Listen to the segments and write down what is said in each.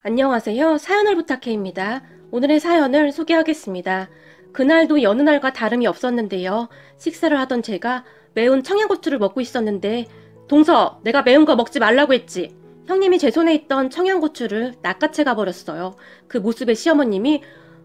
안녕하세요. 사연을 부탁해입니다. 오늘의 사연을 소개하겠습니다. 그날도 여느 날과 다름이 없었는데요. 식사를 하던 제가 매운 청양고추를 먹고 있었는데 동서, 내가 매운 거 먹지 말라고 했지. 형님이 제 손에 있던 청양고추를 낚아채 가버렸어요. 그 모습에 시어머님이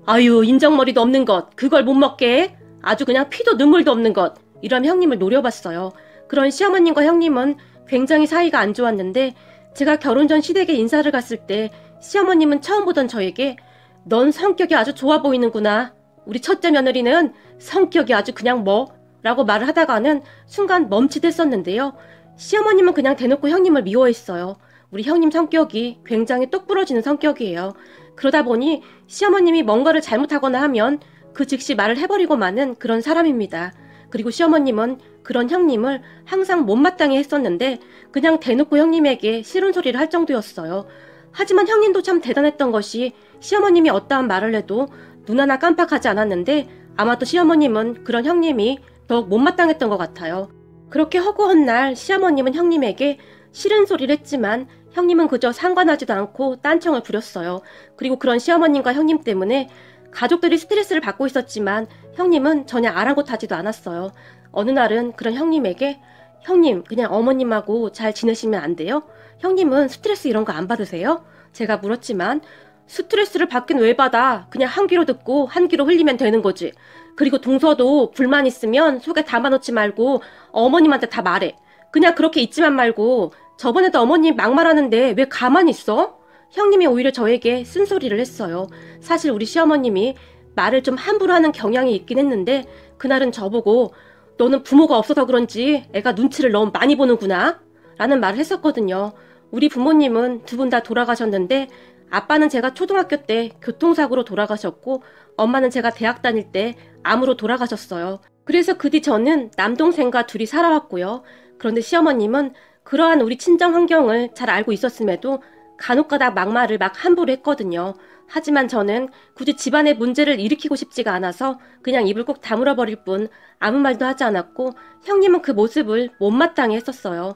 아유 인정머리도 없는 것 그걸 못 먹게 해? 아주 그냥 피도 눈물도 없는 것 이러면 형님을 노려봤어요. 그런 시어머님과 형님은 굉장히 사이가 안 좋았는데 제가 결혼 전 시댁에 인사를 갔을 때 시어머님은 처음 보던 저에게 넌 성격이 아주 좋아 보이는구나. 우리 첫째 며느리는 성격이 아주 그냥 뭐? 라고 말을 하다가는 순간 멈칫했었는데요. 시어머님은 그냥 대놓고 형님을 미워했어요. 우리 형님 성격이 굉장히 똑부러지는 성격이에요. 그러다 보니 시어머님이 뭔가를 잘못하거나 하면 그 즉시 말을 해버리고 마는 그런 사람입니다. 그리고 시어머님은 그런 형님을 항상 못마땅해 했었는데 그냥 대놓고 형님에게 싫은 소리를 할 정도였어요. 하지만 형님도 참 대단했던 것이 시어머님이 어떠한 말을 해도 눈 하나 깜빡하지 않았는데 아마도 시어머님은 그런 형님이 더욱 못마땅했던 것 같아요. 그렇게 허구한 날 시어머님은 형님에게 싫은 소리를 했지만 형님은 그저 상관하지도 않고 딴청을 부렸어요. 그리고 그런 시어머님과 형님 때문에 가족들이 스트레스를 받고 있었지만 형님은 전혀 아랑곳하지도 않았어요. 어느 날은 그런 형님에게 형님 그냥 어머님하고 잘 지내시면 안 돼요? 형님은 스트레스 이런 거 안 받으세요? 제가 물었지만 스트레스를 받긴 왜 받아? 그냥 한 귀로 듣고 한 귀로 흘리면 되는 거지. 그리고 동서도 불만 있으면 속에 담아놓지 말고 어머님한테 다 말해. 그냥 그렇게 있지만 말고 저번에도 어머님 막말하는데 왜 가만히 있어? 형님이 오히려 저에게 쓴소리를 했어요. 사실 우리 시어머님이 말을 좀 함부로 하는 경향이 있긴 했는데 그날은 저보고 너는 부모가 없어서 그런지 애가 눈치를 너무 많이 보는구나 라는 말을 했었거든요. 우리 부모님은 두 분 다 돌아가셨는데 아빠는 제가 초등학교 때 교통사고로 돌아가셨고 엄마는 제가 대학 다닐 때 암으로 돌아가셨어요. 그래서 그 뒤 저는 남동생과 둘이 살아왔고요. 그런데 시어머님은 그러한 우리 친정 환경을 잘 알고 있었음에도 간혹가다 막말을 막 함부로 했거든요. 하지만 저는 굳이 집안의 문제를 일으키고 싶지가 않아서 그냥 입을 꼭 다물어 버릴 뿐 아무 말도 하지 않았고 형님은 그 모습을 못마땅해 했었어요.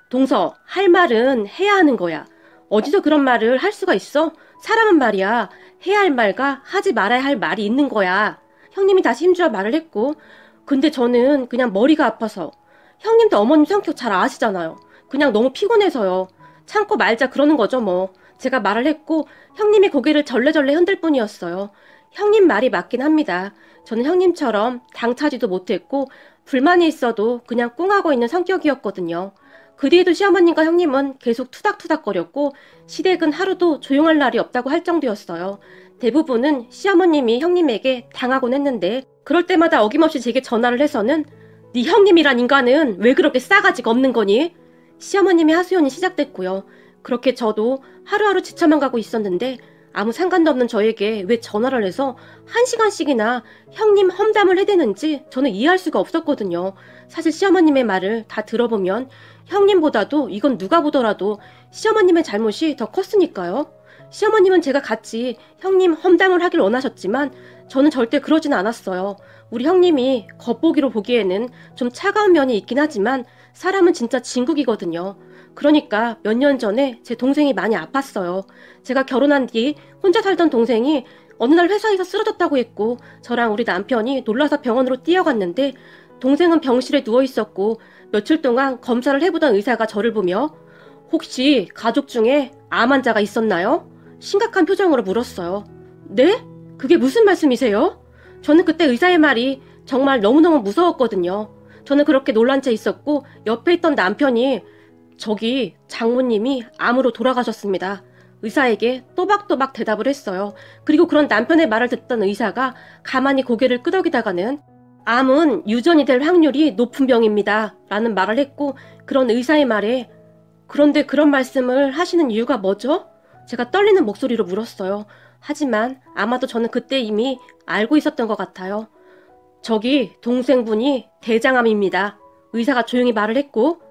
동서, 할 말은 해야 하는 거야. 어디서 그런 말을 할 수가 있어? 사람은 말이야. 해야 할 말과 하지 말아야 할 말이 있는 거야. 형님이 다시 힘주어 말을 했고 근데 저는 그냥 머리가 아파서 형님도 어머님 성격 잘 아시잖아요. 그냥 너무 피곤해서요. 참고 말자 그러는 거죠 뭐. 제가 말을 했고 형님이 고개를 절레절레 흔들 뿐이었어요. 형님 말이 맞긴 합니다. 저는 형님처럼 당차지도 못했고 불만이 있어도 그냥 꿍하고 있는 성격이었거든요. 그 뒤에도 시어머님과 형님은 계속 투닥투닥거렸고 시댁은 하루도 조용할 날이 없다고 할 정도였어요. 대부분은 시어머님이 형님에게 당하곤 했는데 그럴 때마다 어김없이 제게 전화를 해서는 네 형님이란 인간은 왜 그렇게 싸가지가 없는 거니? 시어머님의 하소연이 시작됐고요. 그렇게 저도 하루하루 지쳐만 가고 있었는데 아무 상관도 없는 저에게 왜 전화를 해서 1시간씩이나 형님 험담을 해대는지 저는 이해할 수가 없었거든요. 사실 시어머님의 말을 다 들어보면 형님보다도 이건 누가 보더라도 시어머님의 잘못이 더 컸으니까요. 시어머님은 제가 같이 형님 험담을 하길 원하셨지만 저는 절대 그러진 않았어요. 우리 형님이 겉보기로 보기에는 좀 차가운 면이 있긴 하지만 사람은 진짜 진국이거든요. 그러니까 몇 년 전에 제 동생이 많이 아팠어요. 제가 결혼한 뒤 혼자 살던 동생이 어느 날 회사에서 쓰러졌다고 했고 저랑 우리 남편이 놀라서 병원으로 뛰어갔는데 동생은 병실에 누워 있었고 며칠 동안 검사를 해보던 의사가 저를 보며 혹시 가족 중에 암 환자가 있었나요? 심각한 표정으로 물었어요. 네? 그게 무슨 말씀이세요? 저는 그때 의사의 말이 정말 너무너무 무서웠거든요. 저는 그렇게 놀란 채 있었고 옆에 있던 남편이 저기 장모님이 암으로 돌아가셨습니다. 의사에게 또박또박 대답을 했어요. 그리고 그런 남편의 말을 듣던 의사가 가만히 고개를 끄덕이다가는 암은 유전이 될 확률이 높은 병입니다. 라는 말을 했고 그런 의사의 말에 그런데 그런 말씀을 하시는 이유가 뭐죠? 제가 떨리는 목소리로 물었어요. 하지만 아마도 저는 그때 이미 알고 있었던 것 같아요. 저기 동생분이 대장암입니다. 의사가 조용히 말을 했고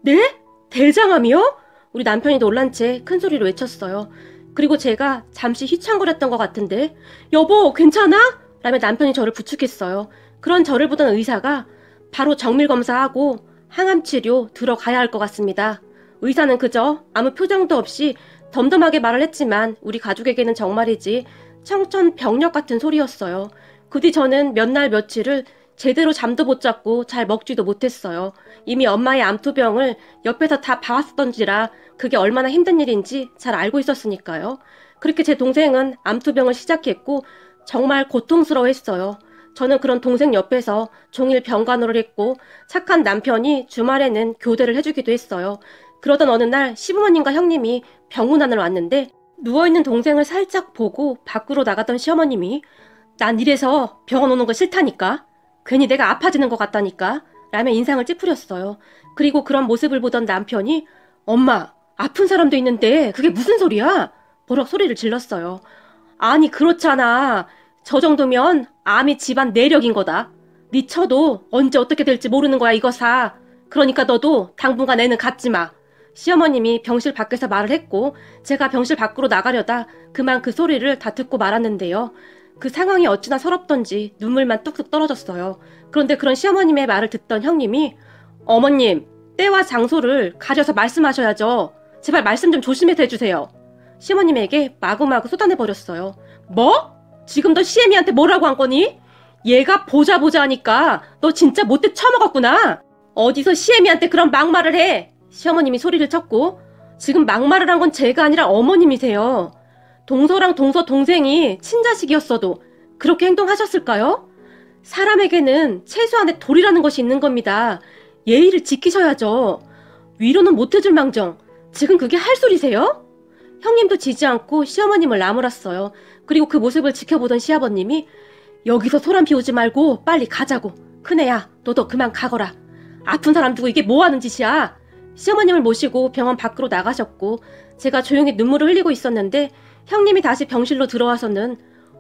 네? 대장암이요? 우리 남편이 놀란 채 큰 소리로 외쳤어요. 그리고 제가 잠시 휘청거렸던 것 같은데 여보 괜찮아? 라며 남편이 저를 부축했어요. 그런 저를 보던 의사가 바로 정밀검사하고 항암치료 들어가야 할 것 같습니다. 의사는 그저 아무 표정도 없이 덤덤하게 말을 했지만 우리 가족에게는 정말이지 청천벽력 같은 소리였어요. 그 뒤 저는 몇 날 며칠을 제대로 잠도 못 잤고 잘 먹지도 못했어요. 이미 엄마의 암투병을 옆에서 다 봐왔던지라 그게 얼마나 힘든 일인지 잘 알고 있었으니까요. 그렇게 제 동생은 암투병을 시작했고 정말 고통스러워했어요. 저는 그런 동생 옆에서 종일 병간호를 했고 착한 남편이 주말에는 교대를 해주기도 했어요. 그러던 어느 날 시부모님과 형님이 병문안을 왔는데 누워있는 동생을 살짝 보고 밖으로 나가던 시어머님이 난 이래서 병원 오는 거 싫다니까. 괜히 내가 아파지는 것 같다니까. 라며 인상을 찌푸렸어요. 그리고 그런 모습을 보던 남편이 엄마, 아픈 사람도 있는데 그게 무슨 소리야? 버럭 소리를 질렀어요. 아니 그렇잖아. 저 정도면 암이 집안 내력인 거다. 미쳐도 언제 어떻게 될지 모르는 거야 이거사. 그러니까 너도 당분간 애는 갖지 마. 시어머님이 병실 밖에서 말을 했고 제가 병실 밖으로 나가려다 그만 그 소리를 다 듣고 말았는데요. 그 상황이 어찌나 서럽던지 눈물만 뚝뚝 떨어졌어요. 그런데 그런 시어머님의 말을 듣던 형님이 어머님, 때와 장소를 가려서 말씀하셔야죠. 제발 말씀 좀 조심해서 해주세요. 시어머님에게 마구마구 쏟아내버렸어요. 뭐? 지금 너 시애미한테 뭐라고 한 거니? 얘가 보자 하니까 너 진짜 못돼 처먹었구나. 어디서 시애미한테 그런 막말을 해? 시어머님이 소리를 쳤고 지금 막말을 한 건 제가 아니라 어머님이세요. 동서랑 동서 동생이 친자식이었어도 그렇게 행동하셨을까요? 사람에게는 최소한의 도리라는 것이 있는 겁니다. 예의를 지키셔야죠. 위로는 못해줄 망정 지금 그게 할 소리세요? 형님도 지지 않고 시어머님을 나무랐어요. 그리고 그 모습을 지켜보던 시아버님이 여기서 소란 피우지 말고 빨리 가자고. 큰애야 너도 그만 가거라. 아픈 사람 두고 이게 뭐하는 짓이야. 시어머님을 모시고 병원 밖으로 나가셨고 제가 조용히 눈물을 흘리고 있었는데 형님이 다시 병실로 들어와서는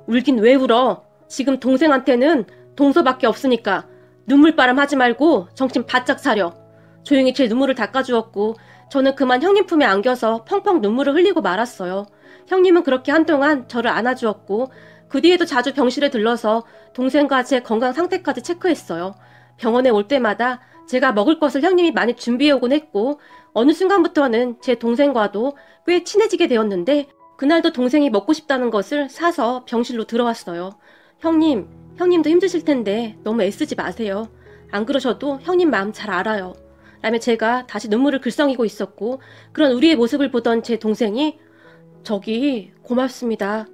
울긴 왜 울어. 지금 동생한테는 동서밖에 없으니까 눈물바람 하지 말고 정신 바짝 차려. 조용히 제 눈물을 닦아주었고 저는 그만 형님 품에 안겨서 펑펑 눈물을 흘리고 말았어요. 형님은 그렇게 한동안 저를 안아주었고 그 뒤에도 자주 병실에 들러서 동생과 제 건강 상태까지 체크했어요. 병원에 올 때마다 제가 먹을 것을 형님이 많이 준비해오곤 했고 어느 순간부터는 제 동생과도 꽤 친해지게 되었는데 그날도 동생이 먹고 싶다는 것을 사서 병실로 들어왔어요. 형님도 힘드실 텐데 너무 애쓰지 마세요. 안 그러셔도 형님 마음 잘 알아요. 라며 제가 다시 눈물을 글썽이고 있었고 그런 우리의 모습을 보던 제 동생이 저기 고맙습니다.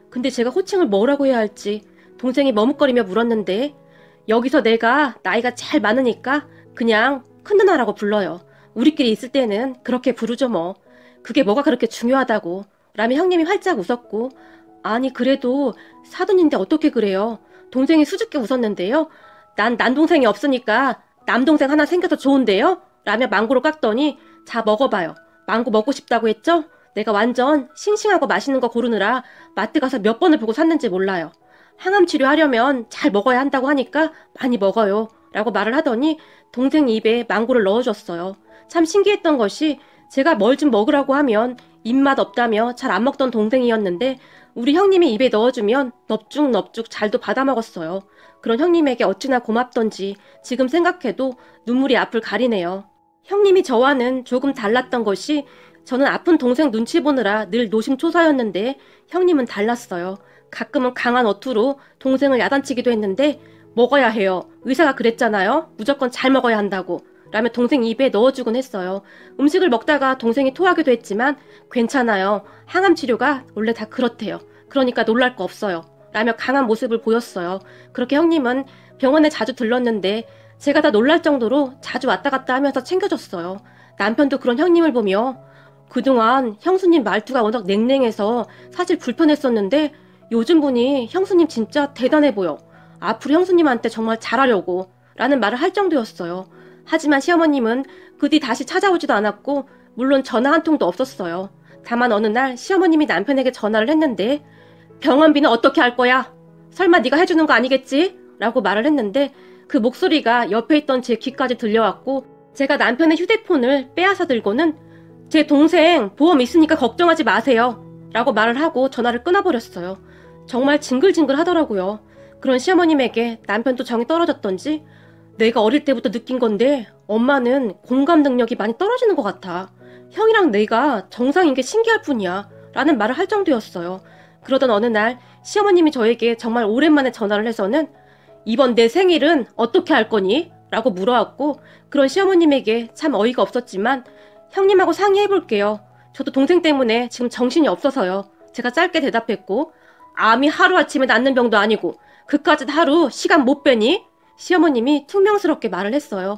근데 제가 호칭을 뭐라고 해야 할지 동생이 머뭇거리며 물었는데 여기서 내가 나이가 잘 많으니까 그냥 큰 누나라고 불러요. 우리끼리 있을 때는 그렇게 부르죠 뭐. 그게 뭐가 그렇게 중요하다고. 라며 형님이 활짝 웃었고 아니 그래도 사돈인데 어떻게 그래요. 동생이 수줍게 웃었는데요. 난 남동생이 없으니까 남동생 하나 생겨서 좋은데요? 라며 망고를 깎더니 자 먹어봐요. 망고 먹고 싶다고 했죠? 내가 완전 싱싱하고 맛있는 거 고르느라 마트 가서 몇 번을 보고 샀는지 몰라요. 항암 치료하려면 잘 먹어야 한다고 하니까 많이 먹어요. 라고 말을 하더니 동생 입에 망고를 넣어줬어요. 참 신기했던 것이 제가 뭘 좀 먹으라고 하면 입맛 없다며 잘 안 먹던 동생이었는데 우리 형님이 입에 넣어주면 넙죽넙죽 잘도 받아먹었어요. 그런 형님에게 어찌나 고맙던지 지금 생각해도 눈물이 앞을 가리네요. 형님이 저와는 조금 달랐던 것이 저는 아픈 동생 눈치 보느라 늘 노심초사였는데 형님은 달랐어요. 가끔은 강한 어투로 동생을 야단치기도 했는데 먹어야 해요. 의사가 그랬잖아요. 무조건 잘 먹어야 한다고. 라며 동생 입에 넣어주곤 했어요. 음식을 먹다가 동생이 토하기도 했지만 괜찮아요. 항암 치료가 원래 다 그렇대요. 그러니까 놀랄 거 없어요. 라며 강한 모습을 보였어요. 그렇게 형님은 병원에 자주 들렀는데 제가 다 놀랄 정도로 자주 왔다 갔다 하면서 챙겨줬어요. 남편도 그런 형님을 보며 그동안 형수님 말투가 워낙 냉랭해서 사실 불편했었는데 요즘 보니 형수님 진짜 대단해 보여. 앞으로 형수님한테 정말 잘하려고 라는 말을 할 정도였어요. 하지만 시어머님은 그 뒤 다시 찾아오지도 않았고 물론 전화 한 통도 없었어요. 다만 어느 날 시어머님이 남편에게 전화를 했는데 병원비는 어떻게 할 거야? 설마 네가 해주는 거 아니겠지? 라고 말을 했는데 그 목소리가 옆에 있던 제 귀까지 들려왔고 제가 남편의 휴대폰을 빼앗아 들고는 제 동생 보험 있으니까 걱정하지 마세요. 라고 말을 하고 전화를 끊어버렸어요. 정말 징글징글 하더라고요. 그런 시어머님에게 남편도 정이 떨어졌던지 내가 어릴 때부터 느낀 건데 엄마는 공감 능력이 많이 떨어지는 것 같아. 형이랑 내가 정상인 게 신기할 뿐이야 라는 말을 할 정도였어요. 그러던 어느 날 시어머님이 저에게 정말 오랜만에 전화를 해서는 이번 내 생일은 어떻게 할 거니? 라고 물어왔고, 그런 시어머님에게 참 어이가 없었지만 형님하고 상의해볼게요. 저도 동생 때문에 지금 정신이 없어서요. 제가 짧게 대답했고, 암이 하루아침에 낫는 병도 아니고 그까짓 하루 시간 못 빼니? 시어머님이 퉁명스럽게 말을 했어요.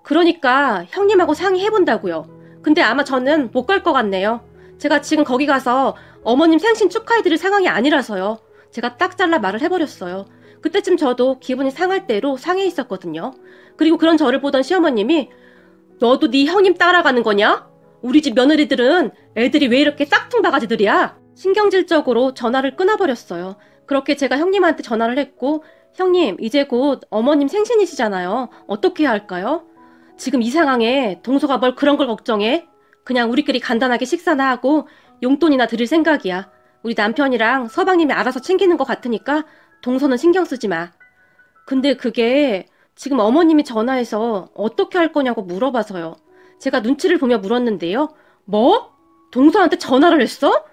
그러니까 형님하고 상의해본다고요. 근데 아마 저는 못 갈 것 같네요. 제가 지금 거기 가서 어머님 생신 축하해드릴 상황이 아니라서요. 제가 딱 잘라 말을 해버렸어요. 그때쯤 저도 기분이 상할 대로 상해 있었거든요. 그리고 그런 저를 보던 시어머님이 너도 네 형님 따라가는 거냐? 우리 집 며느리들은 애들이 왜 이렇게 싹퉁바가지들이야? 신경질적으로 전화를 끊어버렸어요. 그렇게 제가 형님한테 전화를 했고, 형님 이제 곧 어머님 생신이시잖아요. 어떻게 해야 할까요? 지금 이 상황에 동서가 뭘 그런 걸 걱정해? 그냥 우리끼리 간단하게 식사나 하고 용돈이나 드릴 생각이야. 우리 남편이랑 서방님이 알아서 챙기는 것 같으니까 동서는 신경 쓰지 마. 근데 그게 지금 어머님이 전화해서 어떻게 할 거냐고 물어봐서요. 제가 눈치를 보며 물었는데요. 뭐? 동서한테 전화를 했어?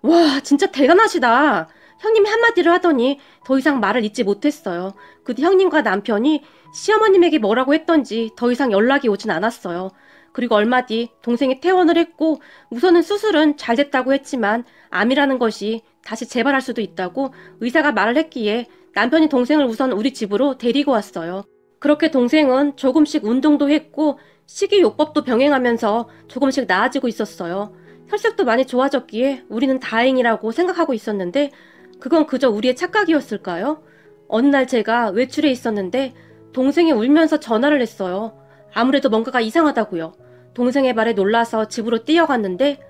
와, 진짜 대단하시다. 형님이 한마디를 하더니 더 이상 말을 잇지 못했어요. 그 뒤 형님과 남편이 시어머님에게 뭐라고 했던지 더 이상 연락이 오진 않았어요. 그리고 얼마 뒤 동생이 퇴원을 했고, 우선은 수술은 잘 됐다고 했지만 암이라는 것이 다시 재발할 수도 있다고 의사가 말을 했기에 남편이 동생을 우선 우리 집으로 데리고 왔어요. 그렇게 동생은 조금씩 운동도 했고 식이요법도 병행하면서 조금씩 나아지고 있었어요. 혈색도 많이 좋아졌기에 우리는 다행이라고 생각하고 있었는데, 그건 그저 우리의 착각이었을까요? 어느 날 제가 외출에 있었는데 동생이 울면서 전화를 했어요. 아무래도 뭔가가 이상하다고요. 동생의 말에 놀라서 집으로 뛰어갔는데,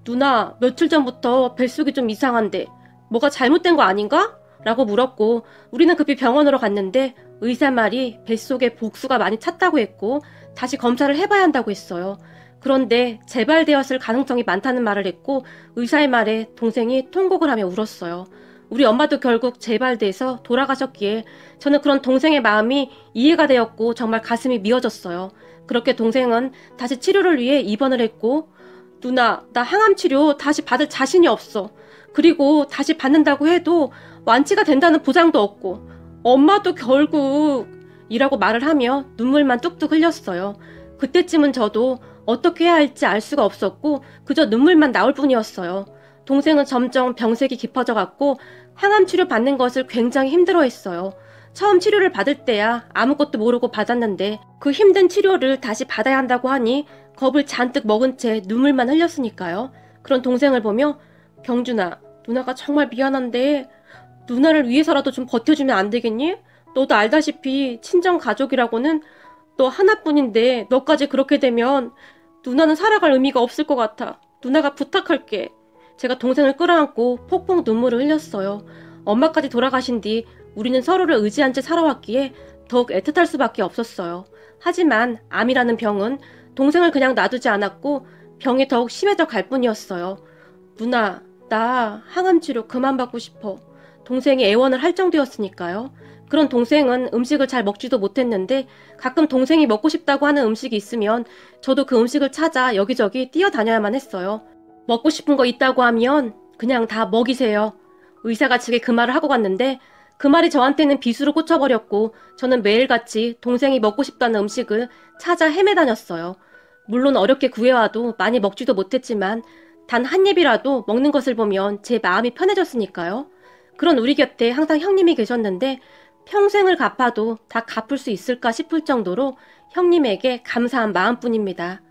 누나, 며칠 전부터 뱃속이 좀 이상한데 뭐가 잘못된 거 아닌가? 라고 물었고, 우리는 급히 병원으로 갔는데 의사 말이 뱃속에 복수가 많이 찼다고 했고 다시 검사를 해봐야 한다고 했어요. 그런데 재발되었을 가능성이 많다는 말을 했고, 의사의 말에 동생이 통곡을 하며 울었어요. 우리 엄마도 결국 재발돼서 돌아가셨기에 저는 그런 동생의 마음이 이해가 되었고 정말 가슴이 미어졌어요. 그렇게 동생은 다시 치료를 위해 입원을 했고, 누나, 나 항암 치료 다시 받을 자신이 없어. 그리고 다시 받는다고 해도 완치가 된다는 보장도 없고, 엄마도 결국 이라고 말을 하며 눈물만 뚝뚝 흘렸어요. 그때쯤은 저도 어떻게 해야 할지 알 수가 없었고 그저 눈물만 나올 뿐이었어요. 동생은 점점 병색이 깊어져 갔고 항암 치료 받는 것을 굉장히 힘들어했어요. 처음 치료를 받을 때야 아무것도 모르고 받았는데 그 힘든 치료를 다시 받아야 한다고 하니 겁을 잔뜩 먹은 채 눈물만 흘렸으니까요. 그런 동생을 보며 경준아, 누나가 정말 미안한데 누나를 위해서라도 좀 버텨주면 안 되겠니? 너도 알다시피 친정 가족이라고는 너 하나뿐인데 너까지 그렇게 되면 누나는 살아갈 의미가 없을 것 같아. 누나가 부탁할게. 제가 동생을 끌어안고 폭풍 눈물을 흘렸어요. 엄마까지 돌아가신 뒤 우리는 서로를 의지한 채 살아왔기에 더욱 애틋할 수밖에 없었어요. 하지만 암이라는 병은 동생을 그냥 놔두지 않았고 병이 더욱 심해져 갈 뿐이었어요. 누나, 나 항암치료 그만 받고 싶어. 동생이 애원을 할 정도였으니까요. 그런 동생은 음식을 잘 먹지도 못했는데 가끔 동생이 먹고 싶다고 하는 음식이 있으면 저도 그 음식을 찾아 여기저기 뛰어다녀야만 했어요. 먹고 싶은 거 있다고 하면 그냥 다 먹이세요. 의사가 즉에 그 말을 하고 갔는데 그 말이 저한테는 비수로 꽂혀버렸고 저는 매일같이 동생이 먹고 싶다는 음식을 찾아 헤매다녔어요. 물론 어렵게 구해와도 많이 먹지도 못했지만 단 한 입이라도 먹는 것을 보면 제 마음이 편해졌으니까요. 그런 우리 곁에 항상 형님이 계셨는데 평생을 갚아도 다 갚을 수 있을까 싶을 정도로 형님에게 감사한 마음뿐입니다.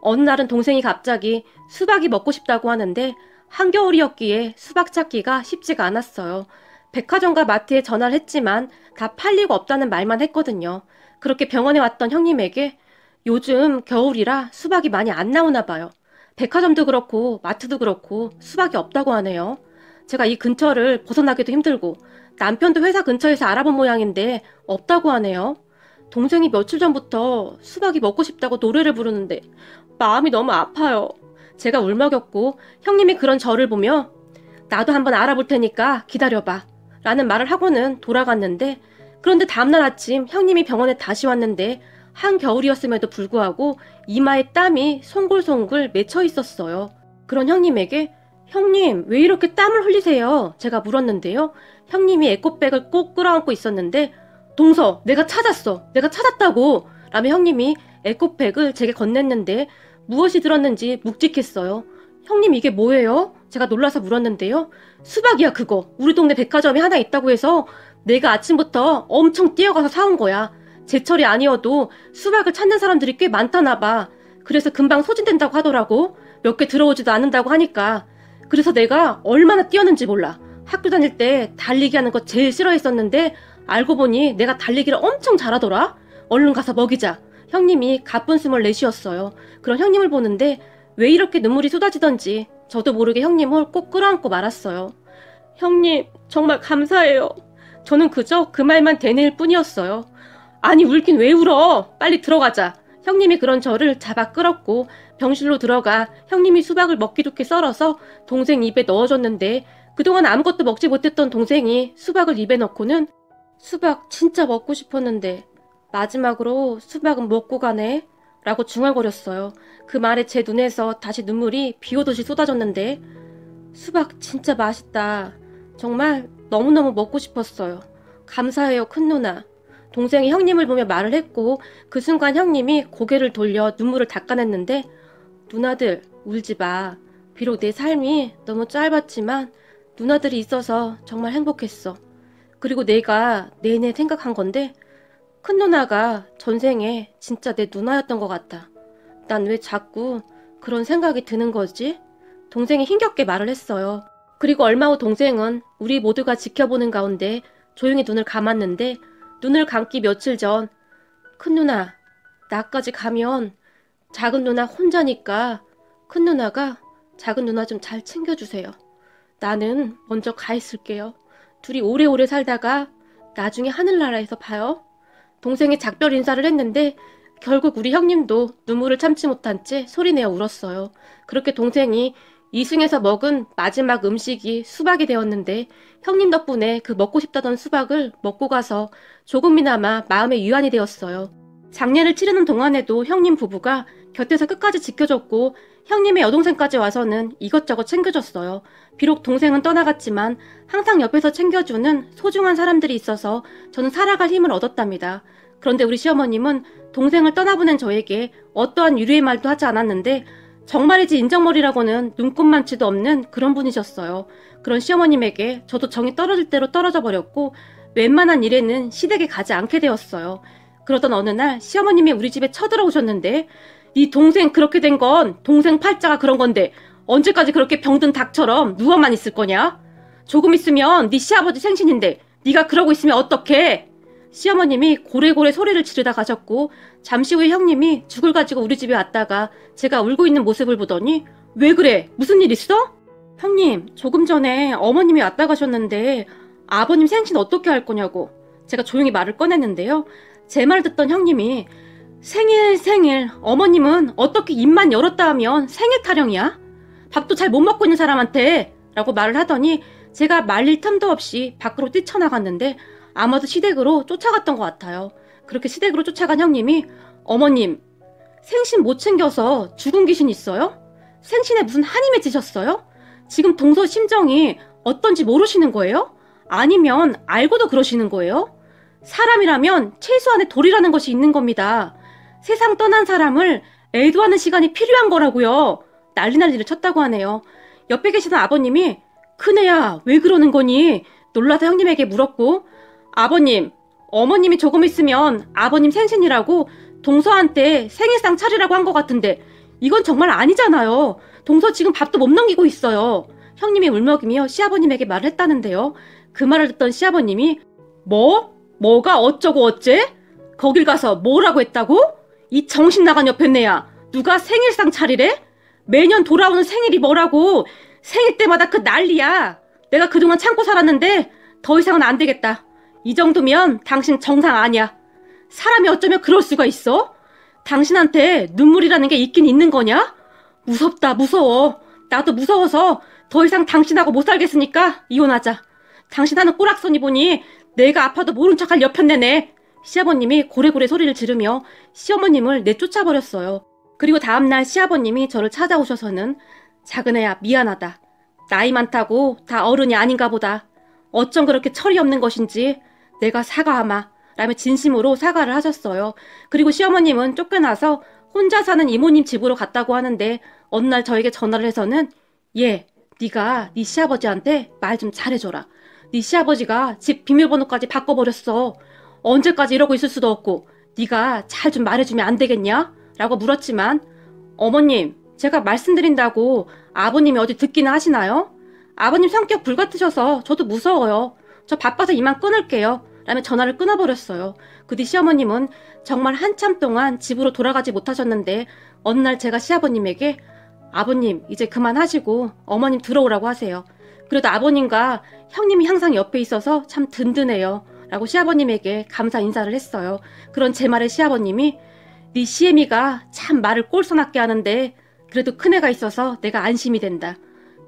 어느 날은 동생이 갑자기 수박이 먹고 싶다고 하는데 한겨울이었기에 수박 찾기가 쉽지가 않았어요. 백화점과 마트에 전화를 했지만 다 팔리고 없다는 말만 했거든요. 그렇게 병원에 왔던 형님에게 요즘 겨울이라 수박이 많이 안 나오나 봐요. 백화점도 그렇고 마트도 그렇고 수박이 없다고 하네요. 제가 이 근처를 벗어나기도 힘들고 남편도 회사 근처에서 알아본 모양인데 없다고 하네요. 동생이 며칠 전부터 수박이 먹고 싶다고 노래를 부르는데 마음이 너무 아파요. 제가 울먹였고 형님이 그런 저를 보며 나도 한번 알아볼 테니까 기다려봐 라는 말을 하고는 돌아갔는데, 그런데 다음날 아침 형님이 병원에 다시 왔는데 한겨울이었음에도 불구하고 이마에 땀이 송글송글 맺혀 있었어요. 그런 형님에게 형님 왜 이렇게 땀을 흘리세요? 제가 물었는데요. 형님이 에코백을 꼭 끌어안고 있었는데 동서 내가 찾았어. 내가 찾았다고. 라며 형님이 에코백을 제게 건넸는데 무엇이 들었는지 묵직했어요. 형님 이게 뭐예요? 제가 놀라서 물었는데요. 수박이야 그거. 우리 동네 백화점에 하나 있다고 해서 내가 아침부터 엄청 뛰어가서 사온 거야. 제철이 아니어도 수박을 찾는 사람들이 꽤 많다나 봐. 그래서 금방 소진된다고 하더라고. 몇 개 들어오지도 않는다고 하니까. 그래서 내가 얼마나 뛰었는지 몰라. 학교 다닐 때 달리기 하는 거 제일 싫어했었는데 알고 보니 내가 달리기를 엄청 잘하더라. 얼른 가서 먹이자. 형님이 가쁜 숨을 내쉬었어요. 그런 형님을 보는데 왜 이렇게 눈물이 쏟아지던지 저도 모르게 형님을 꼭 끌어안고 말았어요. 형님 정말 감사해요. 저는 그저 그 말만 되뇌일 뿐이었어요. 아니 울긴 왜 울어. 빨리 들어가자. 형님이 그런 저를 잡아 끌었고 병실로 들어가 형님이 수박을 먹기 좋게 썰어서 동생 입에 넣어줬는데 그동안 아무것도 먹지 못했던 동생이 수박을 입에 넣고는 수박 진짜 먹고 싶었는데 마지막으로 수박은 먹고 가네 라고 중얼거렸어요. 그 말에 제 눈에서 다시 눈물이 비오듯이 쏟아졌는데 수박 진짜 맛있다. 정말 너무너무 먹고 싶었어요. 감사해요 큰 누나. 동생이 형님을 보며 말을 했고 그 순간 형님이 고개를 돌려 눈물을 닦아냈는데 누나들 울지 마. 비록 내 삶이 너무 짧았지만 누나들이 있어서 정말 행복했어. 그리고 내가 내내 생각한 건데 큰 누나가 전생에 진짜 내 누나였던 것 같다. 난 왜 자꾸 그런 생각이 드는 거지? 동생이 힘겹게 말을 했어요. 그리고 얼마 후 동생은 우리 모두가 지켜보는 가운데 조용히 눈을 감았는데 눈을 감기 며칠 전 큰 누나 나까지 가면 작은 누나 혼자니까 큰 누나가 작은 누나 좀 잘 챙겨주세요. 나는 먼저 가 있을게요. 둘이 오래오래 살다가 나중에 하늘나라에서 봐요. 동생이 작별 인사를 했는데 결국 우리 형님도 눈물을 참지 못한 채 소리내어 울었어요. 그렇게 동생이 이승에서 먹은 마지막 음식이 수박이 되었는데 형님 덕분에 그 먹고 싶다던 수박을 먹고 가서 조금이나마 마음의 위안이 되었어요. 장례를 치르는 동안에도 형님 부부가 곁에서 끝까지 지켜줬고 형님의 여동생까지 와서는 이것저것 챙겨줬어요. 비록 동생은 떠나갔지만 항상 옆에서 챙겨주는 소중한 사람들이 있어서 저는 살아갈 힘을 얻었답니다. 그런데 우리 시어머님은 동생을 떠나보낸 저에게 어떠한 유류의 말도 하지 않았는데 정말이지 인정머리라고는 눈꼽만치도 없는 그런 분이셨어요. 그런 시어머님에게 저도 정이 떨어질 대로 떨어져 버렸고 웬만한 일에는 시댁에 가지 않게 되었어요. 그러던 어느 날 시어머님이 우리 집에 쳐들어오셨는데 네 동생 그렇게 된 건 동생 팔자가 그런 건데 언제까지 그렇게 병든 닭처럼 누워만 있을 거냐? 조금 있으면 네 시아버지 생신인데 네가 그러고 있으면 어떡해? 시어머님이 고래고래 소리를 지르다 가셨고 잠시 후에 형님이 죽을 가지고 우리 집에 왔다가 제가 울고 있는 모습을 보더니 왜 그래? 무슨 일 있어? 형님 조금 전에 어머님이 왔다 가셨는데 아버님 생신 어떻게 할 거냐고 제가 조용히 말을 꺼냈는데요. 제 말 듣던 형님이 생일 어머님은 어떻게 입만 열었다 하면 생일 타령이야? 밥도 잘 못 먹고 있는 사람한테 라고 말을 하더니 제가 말릴 틈도 없이 밖으로 뛰쳐나갔는데 아마도 시댁으로 쫓아갔던 것 같아요. 그렇게 시댁으로 쫓아간 형님이 어머님 생신 못 챙겨서 죽은 귀신 있어요? 생신에 무슨 한이 맺히셨어요? 지금 동서 심정이 어떤지 모르시는 거예요? 아니면 알고도 그러시는 거예요? 사람이라면 최소한의 도리라는 것이 있는 겁니다. 세상 떠난 사람을 애도하는 시간이 필요한 거라고요. 난리를 쳤다고 하네요. 옆에 계시던 아버님이 큰애야 왜 그러는 거니? 놀라서 형님에게 물었고 아버님, 어머님이 조금 있으면 아버님 생신이라고 동서한테 생일상 차리라고 한 것 같은데 이건 정말 아니잖아요. 동서 지금 밥도 못 넘기고 있어요. 형님이 울먹이며 시아버님에게 말을 했다는데요. 그 말을 듣던 시아버님이 뭐가 어쩌고 어째? 거길 가서 뭐라고 했다고? 이 정신 나간 옆에네야 누가 생일상 차리래? 매년 돌아오는 생일이 뭐라고? 생일 때마다 그 난리야. 내가 그동안 참고 살았는데 더 이상은 안 되겠다. 이 정도면 당신 정상 아니야. 사람이 어쩌면 그럴 수가 있어? 당신한테 눈물이라는 게 있긴 있는 거냐? 무섭다 무서워. 나도 무서워서 더 이상 당신하고 못 살겠으니까 이혼하자. 당신 하는 꼬락서니 보니 내가 아파도 모른 척할 여편네네. 시아버님이 고래고래 소리를 지르며 시어머님을 내쫓아버렸어요. 그리고 다음날 시아버님이 저를 찾아오셔서는 작은 애야 미안하다. 나이 많다고 다 어른이 아닌가 보다. 어쩜 그렇게 철이 없는 것인지 내가 사과하마 라며 진심으로 사과를 하셨어요. 그리고 시어머님은 쫓겨나서 혼자 사는 이모님 집으로 갔다고 하는데 어느 날 저에게 전화를 해서는 네가 네 시아버지한테 말 좀 잘해줘라. 네 시아버지가 집 비밀번호까지 바꿔버렸어. 언제까지 이러고 있을 수도 없고 네가 잘 좀 말해주면 안 되겠냐? 라고 물었지만 어머님 제가 말씀드린다고 아버님이 어디 듣기나 하시나요? 아버님 성격 불같으셔서 저도 무서워요. 저 바빠서 이만 끊을게요. 라며 전화를 끊어버렸어요. 그 뒤 시어머님은 정말 한참 동안 집으로 돌아가지 못하셨는데 어느 날 제가 시아버님에게 아버님 이제 그만하시고 어머님 들어오라고 하세요. 그래도 아버님과 형님이 항상 옆에 있어서 참 든든해요. 라고 시아버님에게 감사 인사를 했어요. 그런 제 말에 시아버님이 네 시애미가 참 말을 꼴소납게 하는데 그래도 큰애가 있어서 내가 안심이 된다.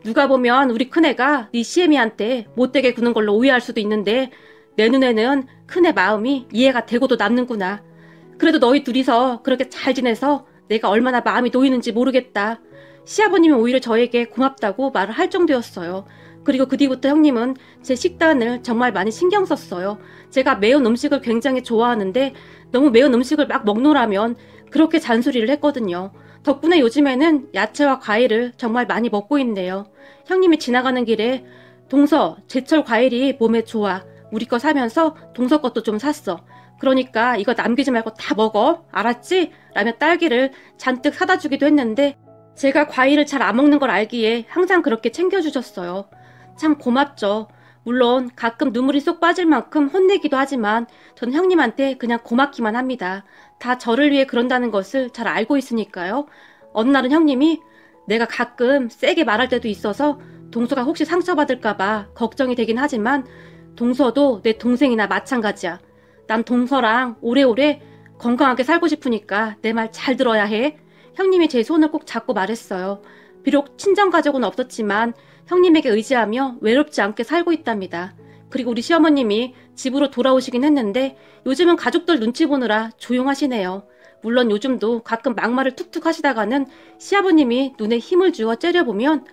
누가 보면 우리 큰애가 네 시애미한테 못되게 구는 걸로 오해할 수도 있는데 내 눈에는 큰애 마음이 이해가 되고도 남는구나. 그래도 너희 둘이서 그렇게 잘 지내서 내가 얼마나 마음이 놓이는지 모르겠다. 시아버님이 오히려 저에게 고맙다고 말을 할 정도였어요. 그리고 그 뒤부터 형님은 제 식단을 정말 많이 신경 썼어요. 제가 매운 음식을 굉장히 좋아하는데 너무 매운 음식을 막 먹노라면 그렇게 잔소리를 했거든요. 덕분에 요즘에는 야채와 과일을 정말 많이 먹고 있네요. 형님이 지나가는 길에 동서, 제철 과일이 몸에 좋아. 우리 거 사면서 동서 것도 좀 샀어. 그러니까 이거 남기지 말고 다 먹어. 알았지? 라며 딸기를 잔뜩 사다 주기도 했는데 제가 과일을 잘 안 먹는 걸 알기에 항상 그렇게 챙겨주셨어요. 참 고맙죠. 물론 가끔 눈물이 쏙 빠질 만큼 혼내기도 하지만 저는 형님한테 그냥 고맙기만 합니다. 다 저를 위해 그런다는 것을 잘 알고 있으니까요. 어느 날은 형님이 내가 가끔 세게 말할 때도 있어서 동서가 혹시 상처받을까봐 걱정이 되긴 하지만 동서도 내 동생이나 마찬가지야. 난 동서랑 오래오래 건강하게 살고 싶으니까 내 말 잘 들어야 해. 형님이 제 손을 꼭 잡고 말했어요. 비록 친정가족은 없었지만 형님에게 의지하며 외롭지 않게 살고 있답니다. 그리고 우리 시어머님이 집으로 돌아오시긴 했는데 요즘은 가족들 눈치 보느라 조용하시네요. 물론 요즘도 가끔 막말을 툭툭 하시다가는 시아버님이 눈에 힘을 주어 째려보면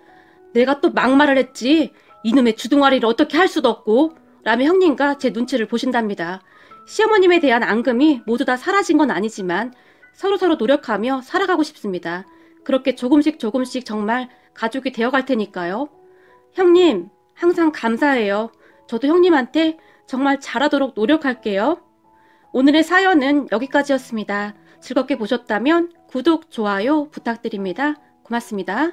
내가 또 막말을 했지. 이놈의 주둥아리를 어떻게 할 수도 없고 라며 형님과 제 눈치를 보신답니다. 시어머님에 대한 앙금이 모두 다 사라진 건 아니지만 서로서로 노력하며 살아가고 싶습니다. 그렇게 조금씩 정말 가족이 되어갈 테니까요. 형님, 항상 감사해요. 저도 형님한테 정말 잘하도록 노력할게요. 오늘의 사연은 여기까지였습니다. 즐겁게 보셨다면 구독, 좋아요 부탁드립니다. 고맙습니다.